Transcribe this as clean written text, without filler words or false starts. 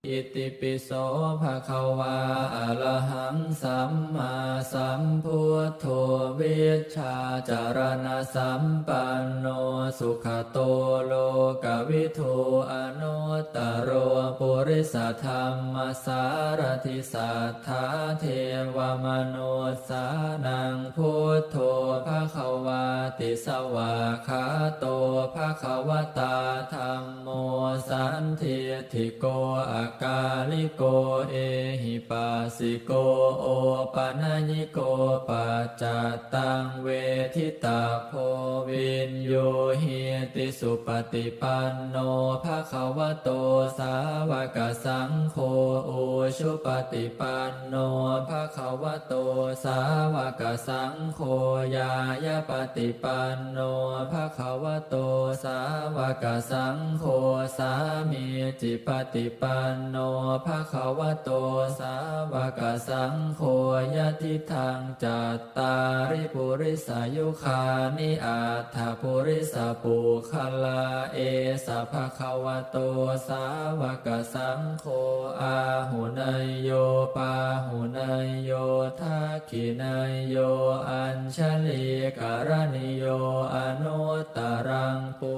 อิติปิโสภะคะวาอะระหังสัมมาสัมพุทโธวิชชาจารณะสัมปันโนสุขโตโลกวิทูอนุตตโรปุริสธรรมสารถิสัทธาเทวมนุสสานังพุทโธภะคะวาติสวากขาโตภะคะวตาธัมโมสันทิฏฐิโกอากาลิโกเอหิปัสสิโกโอปะนะญิโกปัจจัตตังเวทิตาโพวินโยหิติสุปฏิปันโนภะคะวะโตสาวกสังโฆอุชุปฏิปันโนภะคะวะโตสาวกสังโฆยายาปฏิปันโนภะคะวะโตสาวกสังโฆสามีจิปฏิปันโนภะคะวะโตสาวกสังโฆยะทิทังจัตตาริปุริสายุคานิอัตถปุริสปุคลาเอสะภะคะวะโตสาวกสังโฆอาหุเนยโยปาหุเนยโยทักขิเนยโยอัญชลีกรณิโยอนุตตรังปุ